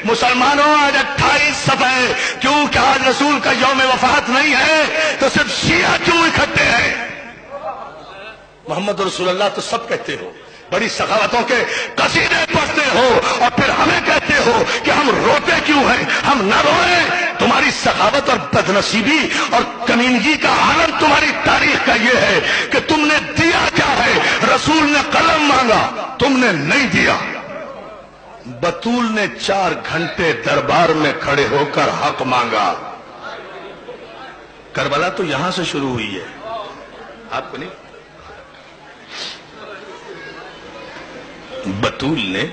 مسلمانوں آج 28 صفحے، کیوں کہ آج رسول کا یوم وفات نہیں ہے تو صرف شیعہ کیوں اکٹھے ہیں؟ محمد رسول اللہ تو سب کہتے ہو، بڑی سخاوتوں کے قصیدے پڑھتے ہو، اور پھر ہمیں کہتے ہو کہ ہم روتے کیوں ہیں؟ ہم نہ روئیں۔ تمہاری سخاوت اور بدنصیبی اور کمینگی کا عالم تمہاری تاریخ کا یہ ہے کہ تم نے دیا کیا ہے؟ رسول نے قلم مانگا، تم نے نہیں دیا۔ بطول نے 4 گھنٹے دربار میں کھڑے ہو کر حق مانگا۔ کربلا تو یہاں سے شروع ہوئی ہے، آپ کو نہیں؟ بطول نے،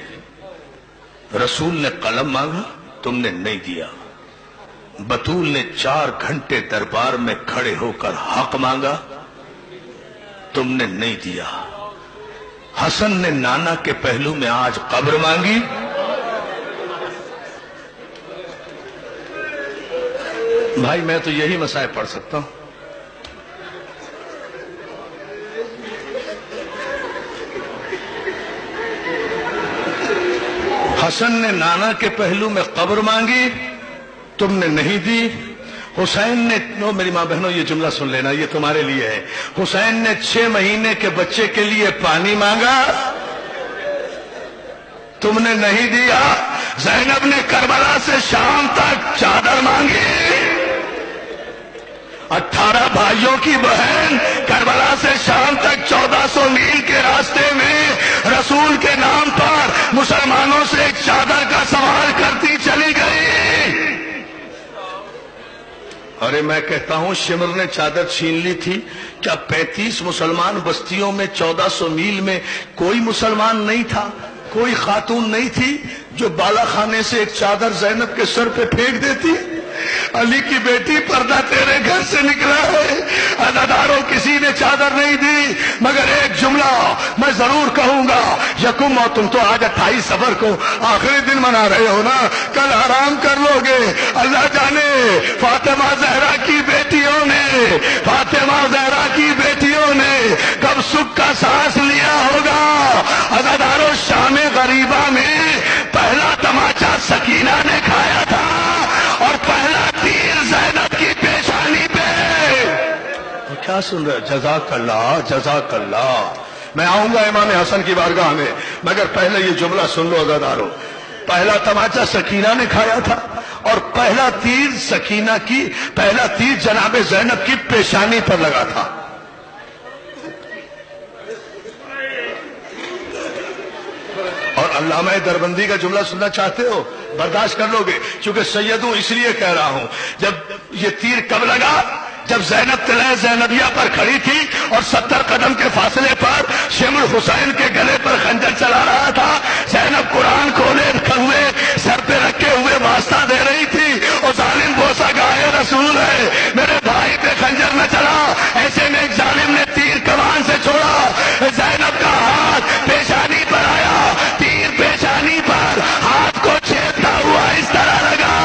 رسول نے قلم مانگا، تم نے نہیں دیا۔ بطول نے 4 گھنٹے دربار میں کھڑے ہو کر حق مانگا، تم نے نہیں دیا۔ حسن نے نانا کے پہلو میں آج قبر مانگی، بھائی میں تو یہی مسائل پڑھ سکتا ہوں۔ حسن نے نانا کے پہلو میں قبر مانگی، تم نے نہیں دی۔ حسین نے، میری ماں بہنوں یہ جملہ سن لینا، یہ تمہارے لیے ہے۔ حسین نے 6 مہینے کے بچے کے لیے پانی مانگا، تم نے نہیں دیا۔ زینب نے کربلا سے شام تک چادر مانگی، 18 بھائیوں کی بہن کربلا سے شام تک 1400 میل کے راستے میں رسول کے نام پر مسلمانوں سے ایک چادر کا سوال کرتی چلی گئی۔ ارے میں کہتا ہوں شمر نے چادر چھین لی تھی، کیا 35 مسلمان بستیوں میں 1400 میل میں کوئی مسلمان نہیں تھا؟ کوئی خاتون نہیں تھی جو بالا خانے سے ایک چادر زینب کے سر پہ پھینک دیتی؟ علی کی بیٹی پردہ تیرے گھر سے نکلا ہے، عزاداروں کسی نے چادر نہیں دی، مگر ایک جملہ میں ضرور کہوں گا، یکم اور تم تو آج 28 صفر کو آخری دن منا رہے ہو نا، کل آرام کر لو گے۔ اللہ جانے فاطمہ زہرا کی بیٹیوں نے، فاطمہ زہرا کی بیٹیوں نے کب سکھ کا سانس لیا ہوگا۔ عزاداروں شام غریبہ میں پہلا تماچا سکینہ نے کھایا تھا، اور پہلا تیر زینب کی پیشانی پہ۔ کیا سن رہے؟ جزاک اللہ، جزاک اللہ۔ میں آؤں گا امام حسن کی بارگاہ میں، مگر پہلے یہ جملہ سن لو عزادارو، پہلا تماچا سکینہ نے کھایا تھا، اور پہلا تیر سکینہ کی، پہلا تیر جناب زینب کی پیشانی پر لگا تھا۔ اور علامہ دربندی کا جملہ سننا چاہتے ہو؟ برداشت کر لو گے، چونکہ سید ہوں اس لیے کہہ رہا ہوں۔ جب یہ تیر کب لگا؟ جب زینب طلعہ زینبیہ پر کھڑی تھی اور 70 قدم کے فاصلے پر شمر حسین کے گلے پر خنجر چلا رہا تھا، زینب قرآن کھولے ہوئے سر پہ رکھے ہوئے واسطہ دے رہی تھی، اور ظالم بوسا گائے رسول ہے میرے بھائی پہ خنجر نہ چلا۔ ایسے میں ایک ظالم نے تیر کمان سے چھوڑا، زینب کا ہاتھ پیشانی پر آیا، تیر پیشانی پر ہاتھ کو چھیدتا ہوا اس طرح لگا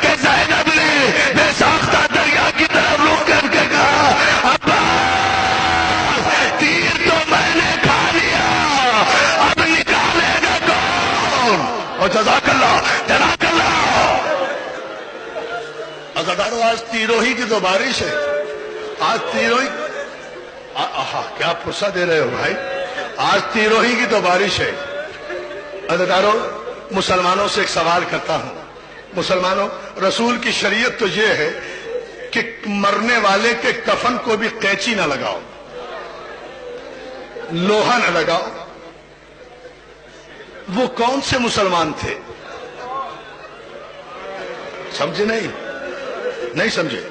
کہ زینب نے بے ساختہ دریا کی طرف رخ کر کے کہا، عباس تیر تو میں نے کھا لیا، اب نکالے گا کون؟ اور جزاک اللہ، جزاک اللہ۔ عزادارو آج تیروہی کی تو بارش ہے، آج تیروہی، کیا پرسہ دے رہے ہو بھائی، آج تیروہی کی تو بارش ہے۔ عزادارو مسلمانوں سے ایک سوال کرتا ہوں، مسلمانوں رسول کی شریعت تو یہ ہے کہ مرنے والے کے کفن کو بھی قینچی نہ لگاؤ، لوہا نہ لگاؤ۔ وہ کون سے مسلمان تھے؟ سمجھے نہیں سمجھے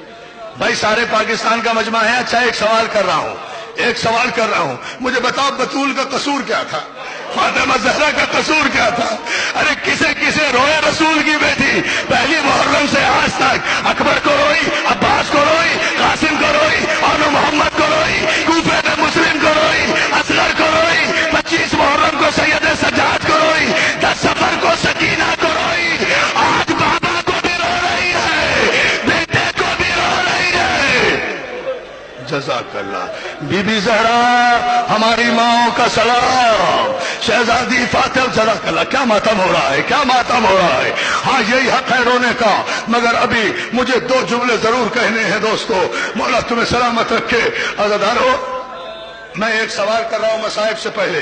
بھائی؟ سارے پاکستان کا مجمع ہے۔ اچھا ایک سوال کر رہا ہوں، مجھے بتاؤ بطول کا قصور کیا تھا؟ فاطمہ زہرا کا قصور کیا تھا؟ ارے کسے روئے رسول کی بیٹی؟ پہلی محرم سے آج تک اکبر کو روئی، عباس کو روئی، قاسم کو روئی، اور محمد کو روئی، کوفے میں مسلم کو روئی، اصغر کو روئی، 25 محرم کو سید سجاد کو روئی، 10 صفر کو سکینہ کو روئی، آج بابا کو بھی رو رہی ہے، بیٹے کو بھی رو رہی ہے۔ جزاک اللہ۔ بی بی زہرا ہماری ماں کا سلام، شہزادی فاطمہ، جزاک اللہ۔ کیا ماتم ہو رہا ہے، کیا ماتم ہو رہا ہے۔ ہاں یہی حق ہے رونے کا، مگر ابھی مجھے 2 جملے ضرور کہنے ہیں دوستو، مولا تمہیں سلامت رکھے۔ عزیزانو، میں ایک سوال کر رہا ہوں مصائب سے پہلے،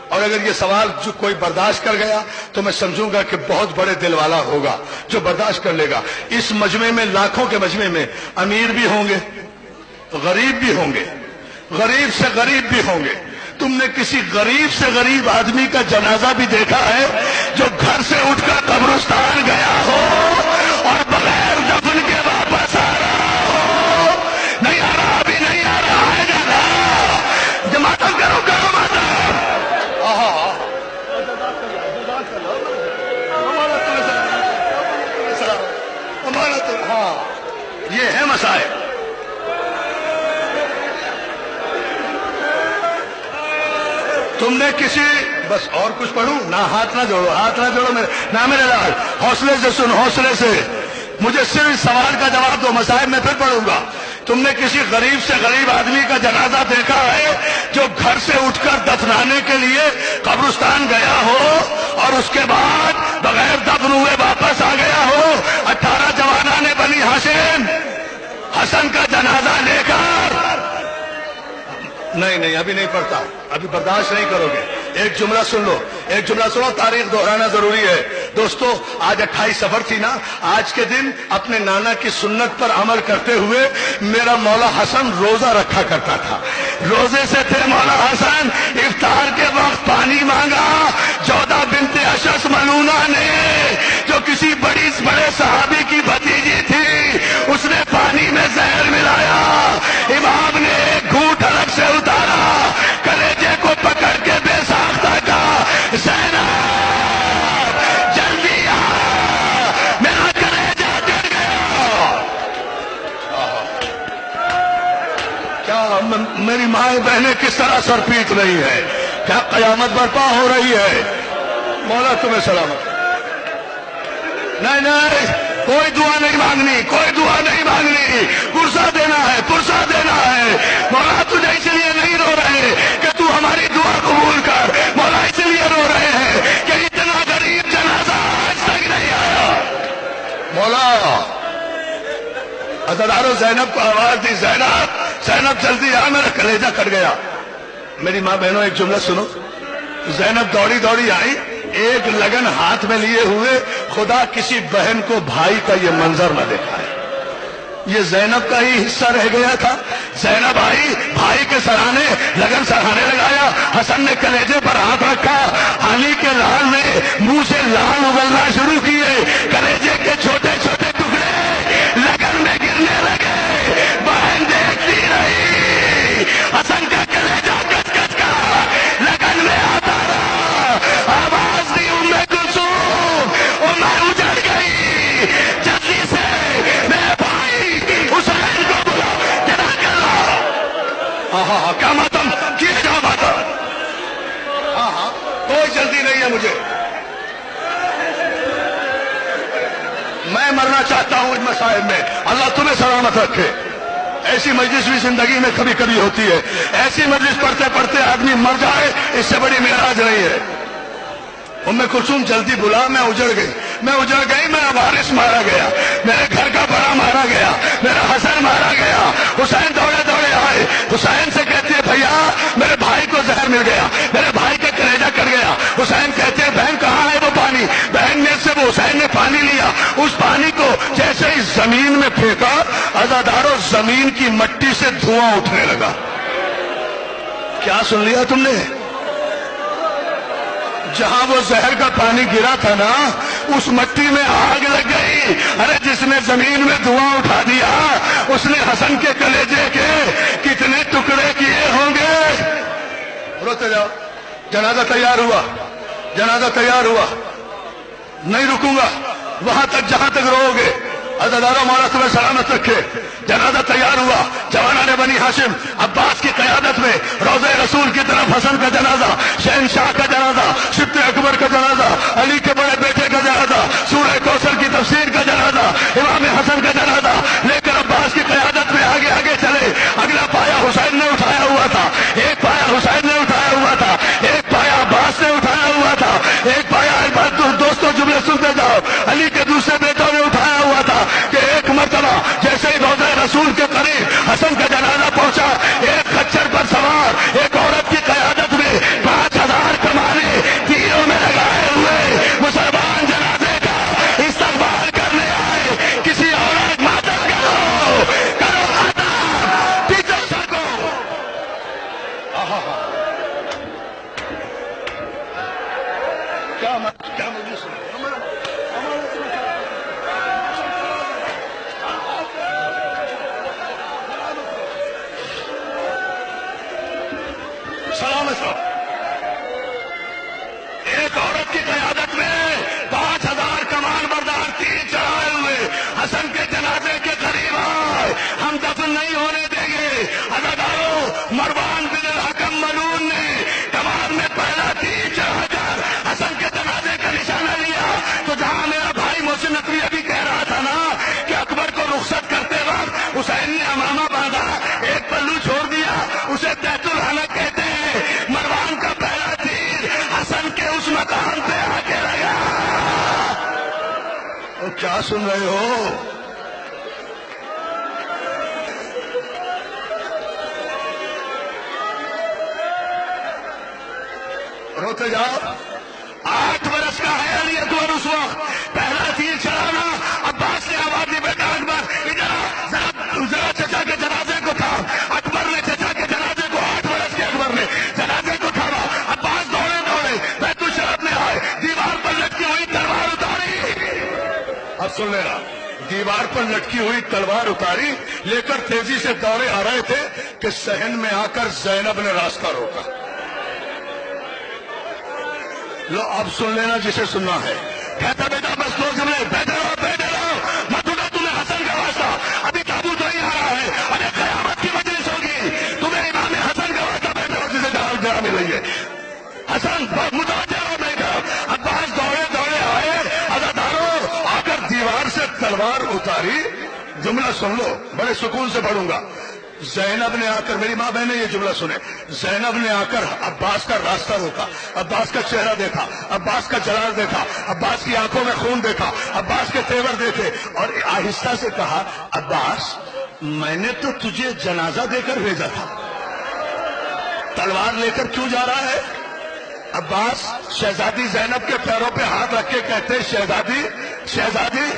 اور اگر یہ سوال جو کوئی برداشت کر گیا تو میں سمجھوں گا کہ بہت بڑے دل والا ہوگا جو برداشت کر لے گا۔ اس مجمع میں، لاکھوں کے مجمع میں، امیر بھی ہوں گے، غریب بھی ہوں گے، غریب سے غریب بھی ہوں گے۔ تم نے کسی غریب سے غریب آدمی کا جنازہ بھی دیکھا ہے جو گھر سے اٹھ کر قبرستان گیا ہو اور بغیر دفن کے واپس آ رہا ہو؟ نہیں آ رہا، ابھی نہیں آ رہا، آئے گا نا؟ جماعت کرو، کرو ماتم۔ ہاں، یہ ہے مسائل۔ تم نے کسی، بس اور کچھ پڑھوں نہ؟ ہاتھ نہ جوڑو، ہاتھ نہ جوڑو میرے لال، حوصلے سے سن، حوصلے سے۔ مجھے صرف اس سوال کا جواب دو، مسائل میں پھر پڑھوں گا۔ تم نے کسی غریب سے غریب آدمی کا جنازہ دیکھا ہے جو گھر سے اٹھ کر دفنانے کے لیے قبرستان گیا ہو اور اس کے بعد بغیر دفن ہوئے واپس آ گیا ہو؟ 18 جوانان بنی ہاشم حسن کا جنازہ لے کر؟ نہیں، ابھی نہیں پڑھتا، ابھی برداشت نہیں کرو گے۔ ایک جملہ سن لو، ایک جملہ سنو، تاریخ دہرانا ضروری ہے دوستو۔ آج 28 صفر تھی نا، آج کے دن اپنے نانا کی سنت پر عمل کرتے ہوئے میرا مولا حسن روزہ رکھا کرتا تھا۔ روزے سے تھے مولا حسن، افطار کے وقت پانی مانگا۔ جودہ بنت اشعث ملونہ نے، جو کسی بڑے صحابی کی بھتیجی تھی، اس نے پانی میں زہر ملایا۔ امام نے ایک گھونٹ الگ سے اتارا، کلیجے کو پکڑ کے بے ساختہ کہا، زینب جلدی آ، میرا کلیجہ گر گیا۔ کیا میری مائیں بہنیں کس طرح سر پیٹ رہی ہے؟ کیا قیامت برپا ہو رہی ہے؟ مولا تمہیں سلامت۔ نہیں، کوئی دعا نہیں مانگنی، کوئی دعا نہیں مانگنی، پرسہ دینا ہے، پرسہ دینا ہے۔ مولا تجھے اس لیے نہیں رو رہے کہ تو ہماری دعا قبول کر، مولا اس لیے رو رہے ہیں کہ اتنا غریب جنازہ آج تک نہیں آیا۔ مولا عزیزانو، زینب کو آواز دی، زینب جلدی آ، میرا کلیجہ کٹ گیا۔ میری ماں بہنوں، ایک جملہ سنو۔ زینب دوڑی دوڑی آئی، ایک لگن ہاتھ میں لیے ہوئے۔ خدا کسی بہن کو بھائی کا یہ منظر نہ دیکھا ہے، یہ زینب کا ہی حصہ رہ گیا تھا۔ زینب آئی، بھائی کے سرانے لگن سرانے لگایا۔ حسن نے کلیجے پر ہاتھ رکھا، علی کے لال نے منہ سے لال اگلنا شروع کیے، کلیجے کے چھوٹے چھوٹے ٹکڑے لگن میں گرنے لگے۔ بہن دیکھتی رہی، حسن کا کلیجہ کچ کچ کا لگن میں آتا رہا۔ آواز دی ام کلثوم، اور میں اجڑ گئی۔ جلدی سے میرے بھائی حسین کو بلا، جدا کر رہا۔ کیا ماتم کیے جاؤ ماتم؟ کوئی جلدی نہیں ہے مجھے، میں مرنا چاہتا ہوں ان مسائل میں۔ اللہ تمہیں سلامت رکھے۔ ایسی مجلس بھی زندگی میں کبھی کبھی ہوتی ہے، ایسی مجلس پڑھتے پڑھتے آدمی مر جائے، اس سے بڑی معراج نہیں ہے۔ ام کلثوم جلدی بلا، میں اجڑ گئی، میرا وارث مارا گیا، میرے گھر کا بڑا مارا گیا، میرا حسن مارا گیا۔ حسین دوڑے دوڑے آئے، حسین سے کہتے ہیں بھیا میرے بھائی کو زہر مل گیا، میرے بھائی کا کلیجہ کٹ گیا۔ حسین کہتے ہیں بہن کہاں ہے وہ پانی؟ بہن میں سے وہ حسین نے پانی لیا، اس پانی کو جیسے ہی زمین میں پھینکا، عزادارو زمین کی مٹی سے دھواں اٹھنے لگا۔ کیا سن لیا تم نے؟ جہاں وہ زہر کا پانی گرا تھا نا، اس مٹی میں آگ لگ گئی۔ ارے جس نے زمین میں دھواں اٹھا دیا، اس نے حسن کے کلیجے کے کتنے ٹکڑے کیے ہوں گے؟ روتے جاؤ، جنازہ تیار ہوا، جنازہ تیار ہوا، نہیں رکوں گا وہاں تک جہاں تک رو گے۔ عزیزانو، مولا تمہیں سلامت رکھے۔ جنازہ تیار ہوا، جوانان بنی ہاشم عباس کی قیادت میں روضہ رسول کی طرف حسن کا جنازہ، شہنشاہ کا جنازہ، سبط اکبر کا جنازہ، علی کے بڑے بیٹے کا جنازہ، سورہ کوثر کی تفسیر کا جنازہ، امام حسن کا جنازہ لے کر عباس کی قیادت میں آگے آگے چلے۔ اگلا پایا حسین نے اٹھایا ہوا تھا، ایک پایا حسین نے اٹھایا ہوا تھا، ایک پایا عباس نے اٹھایا ہوا تھا، ایک پایا دوستوں جملے سنتے جاؤ، علی کے دوسرے سو ایک عورت کی قیادت میں 5000 کمان بردار تیر چڑھائے ہوئے حسن کے جنازے کے قریب آئے. ہم دفن نہیں ہونے دیں گے. عزادارو مروان بن الحکم ملعون نے کمان میں پہلا تیر چڑھا کر حسن کے جنازے کا نشانہ لیا. تو جہاں میرا بھائی محسن نقوی ابھی کہہ رہا تھا نا کہ اکبر کو رخصت کرتے وقت حسین نے امامہ باندھا, ایک پلو چھوڑ دیا, اسے بیت الحلق کہتے ہیں. مروان کا پہلا تیر حسن کے اس مقام پہ آ کے لگا. کیا سن رہے ہو؟ روتے جاؤ. 8 برس کا ہے علی اکبر اس وقت. پہلا تیر چلانا. عباس نے آواز دی, بیٹا اکبر ادھر ذرا چچا کے جنازے کو تھا. اکبر نے چچا کے جنازے کو, 8 برس کے اکبر نے جنازے کو تھاما. عباس دوڑے دوڑے بیت الشرف میں آئے, دیوار پر لٹکی ہوئی تلوار اتاری. اب سن لینا, دیوار پر لٹکی ہوئی تلوار اتاری لے کر تیزی سے دوڑے آ رہے تھے کہ صحن میں آ کر زینب نے راستہ روکا. لو اب سن لینا جسے سننا ہے. کہتا بیٹا بس 2 جملے, بیٹھے رہو مت اٹھو, تمہیں حسن کا واسطہ, ابھی تابوت نہیں آ رہا ہے, ارے قیامت کی مجلس ہوگی, تمہیں امام حسن کا واسطہ, بیٹھے ہو جسے جہاں مل رہی ہے. حسن متوجہ ہو نہیں کر. عباس دوڑے دوڑے آئے, عزادارو آ کر دیوار سے تلوار اتاری. جملہ سن لو, بڑے سکون سے پڑھوں گا. زینب نے آ کر, میری ماں بہنیں یہ جملہ سنیں, زینب نے آ کر عباس کا راستہ روکا, عباس کا چہرہ دیکھا, عباس کا جلال دیکھا, عباس کی آنکھوں میں خون دیکھا, عباس کے تیور دیکھے, اور آہستہ سے کہا, عباس میں نے تو تجھے جنازہ دے کر بھیجا تھا, تلوار لے کر کیوں جا رہا ہے؟ عباس شہزادی زینب کے پیروں پہ ہاتھ رکھ کے کہتے, شہزادی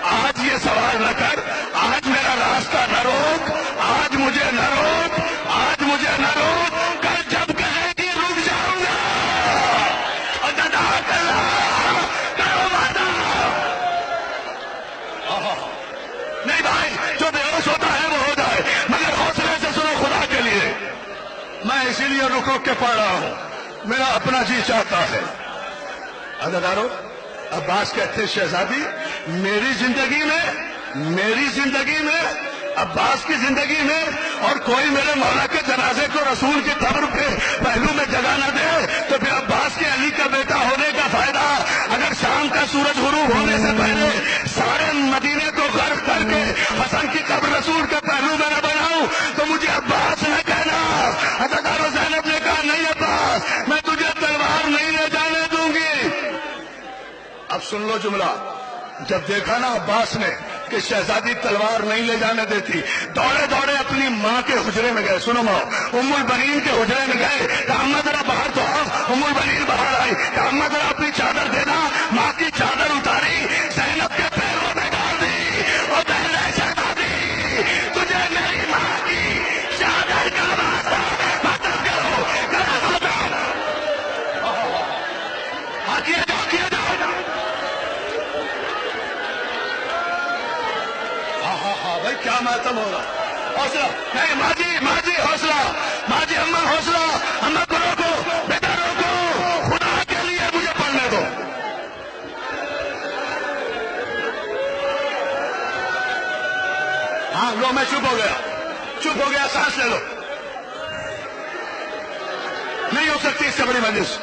آج یہ سوال نہ کر, آج میرا راستہ نہ روک, آج مجھے نہ روک, آج مجھے نہ روک, کل جب کہے گی رک جاؤں گا. اور دادا کرو وعدہ. نہیں بھائی, جو بے ہوش ہوتا ہے وہ ہو جائے, مگر حوصلے سے سنو خدا کے لیے. میں اسی لیے رک رک کے پڑھ رہا ہوں, میرا اپنا جی چاہتا ہے. عزادارو عباس کہتے, شہزادی میری زندگی میں عباس کی زندگی میں اور کوئی میرے مولا کے جنازے کو رسول کی قبر پہ پہلو میں جگہ نہ دے تو پھر عباس کے علی کا بیٹا ہونے کا فائدہ. اگر شام کا سورج غروب ہونے سے پہلے سارے مدینے کو غرق کر کے حسن کی قبر رسول کے پہلو میں نہ بناؤں تو مجھے عباس نہ کہنا. عزادارو زینب نے کہا, نہیں عباس, میں تجھے تلوار نہیں لے جانے دوں گی. اب سن لو جملہ. جب دیکھا نا عباس نے کہ شہزادی تلوار نہیں لے جانے دیتی, دوڑے دوڑے اپنی ماں کے حجرے میں گئے. سنو ماں, ام البنین کے حجرے میں گئے, کہ اماں ذرا باہر تو آؤ. ام البنین باہر آئی, کہ اماں ذرا اپنی چادر دینا. ماں کی چادر اتاری, زینب کے پیروں میں ڈال دی, اور پہلے شہزادی تجھے میری ماں کی چادر کا واسطہ ختم کرو. کیا جاؤ. بھائی کیا ماتم ہوگا. حوصلہ نہیں ماں جی حوصلہ, ماں جی اماں حوصلہ, اماں کو روکو, بیٹا روکو, خدا کے لیے مجھے پڑھنے دو. ہاں لو, میں چپ ہو گیا, سانس لے لو. نہیں ہو سکتی اس سے بڑی مجلس.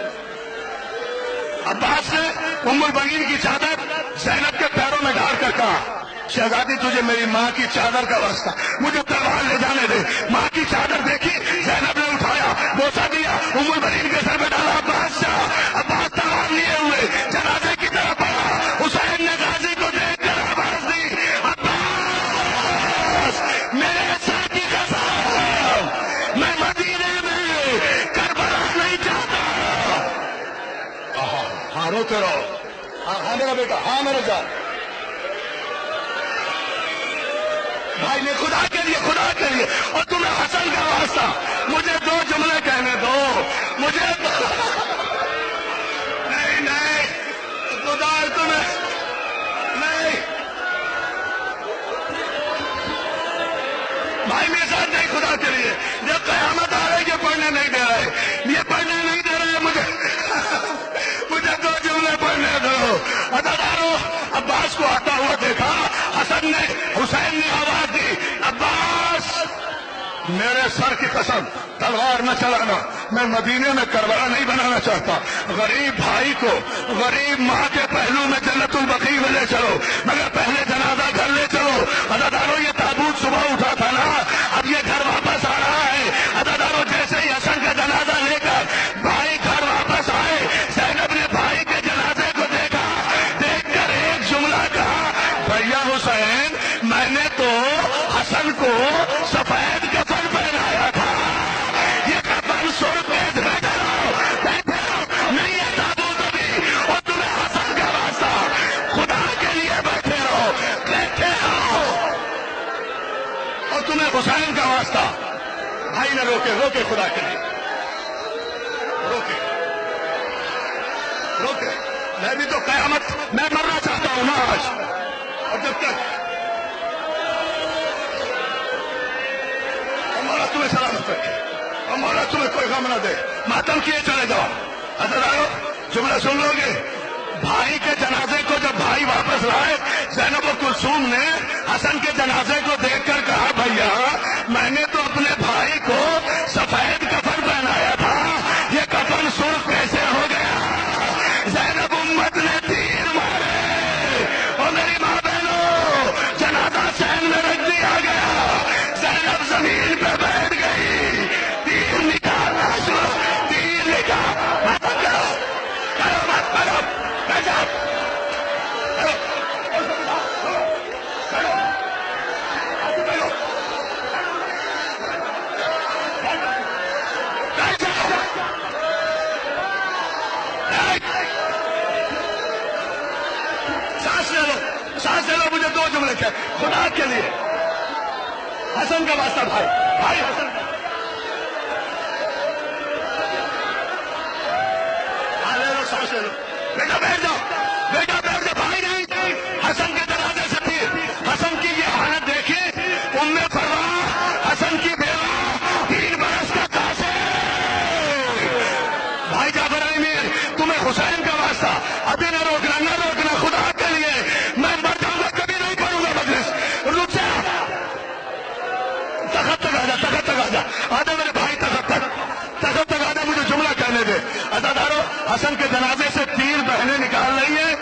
عباس نے ام البنین کی چادر زینب کے پیروں میں ڈال کر کہا, شہزادی تجھے میری ماں کی چادر کا واسطہ, مجھے تلوار لے جانے دے. ماں کی چادر دیکھی, زینب نے اٹھایا, بوسا دیا, ام البنین کے سر پہ ڈالا. عباس تلوار لیے ہوئے جنازے کی طرف بڑھا. حسین نے غازی کو دیکھ کر آواز دی, عباس میرے سر کی قسم, میں مدینے میں کربلا نہیں چاہتا. ہاں روتے رہو. ہاں میرا بیٹا, ہاں میرا جان. بھائی نے خدا کے لیے, اور تمہیں حسن کا واسطہ, مجھے 2 جملے کہنے دو. مجھے نہیں خدا تمہیں نہیں. بھائی میرے ساتھ نہیں, خدا کے لیے. یہ قیامت آ رہی ہے, یہ پڑھنے نہیں دے رہے, یہ پڑھنے عزاداروں، عباس کو آتا ہوا دیکھا، حسین نے آواز دی، عباس میرے سر کی قسم تلوار نہ چلانا، میں مدینے میں کربلا نہیں بنانا چاہتا، غریب بھائی کو غریب ماں کے پہلو میں جنت البقیع میں لے چلو، مگر پہلے جنازہ گھر لے چلو۔ عزاداروں یہ تابوت صبح اٹھا تھا نا، اب یہ گھر واپس آ رہا ہے۔ عزاداروں جیسے ہی حسن کا جنازہ لے کر بھائی گھر واپس آئے، زینب نے بھائی کے جنازے کو دیکھا، دیکھ کر ایک جملہ کہا، بھیا حسین میں نے تو حسن کو سفید کفن پہنایا تھا، یہ کفن سرخ بیٹھے رہو نہیں ہے تابوت ابھی، اور تمہیں حسن کا واسطہ خدا کے لیے بیٹھے رہو، بیٹھے رہو، اور تمہیں حسین کا واسطہ۔ بھائی نے روکے خدا کے لیے، روکے، میں بھی تو قیامت میں مرنا چاہتا ہوں نا آج، اور جب تک ہمارا تمہیں سلامت رکھے، ہمارا تمہیں کوئی غم نہ دے، ماتم کیے چلے جاؤ۔ عزاداروں جملہ سن لو گے، بھائی کے جنازے کو جب بھائی واپس لائے، زینب و کلثوم نے حسن کے جنازے کو دیکھ کر کہا، بھیا میں نے تو اپنے بھائی کو سفید کفن پہنایا تھا، یہ کفن سرخ کیسے ہو گیا؟ زینب امت نے تیر مارے، اور میری ماں بہنوں جنازہ سین میں رکھ دیا گیا، زینب زمین پہ بیٹھ گئی، تیر نکالنا شروع، تیر نکال، مت کرو، بیٹھ جاؤ، سانس لے لو، مجھے دو جملے کہے خدا کے لیے، حسن کا واسطہ بھائی حسن کا، لے لو، سانس لے لو، بیٹا بیٹھ جاؤ، بھائی نہیں، حسن کے جنازے سے پھر حسن کی یہ حالت دیکھی، ام فروا حسن کی بیوہ 3 برس کا قاصر، بھائی جعفر امیر تمہیں حسین کا واسطہ ابھی نہ روکنا خدا کے لیے، میں مر جاؤں گا کبھی نہیں پڑھوں گا مجلس، رک جا، تخت تک آ جا، آجا میرے بھائی، تخت تک آ جا، مجھے جملہ کہنے دے۔ عزاداروں حسن کے جنازے سے 3 بہنیں نکال رہی ہیں،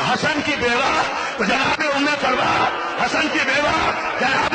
حسن کی بیوہ جناب ام فروا، حسن کی بیوہ جناب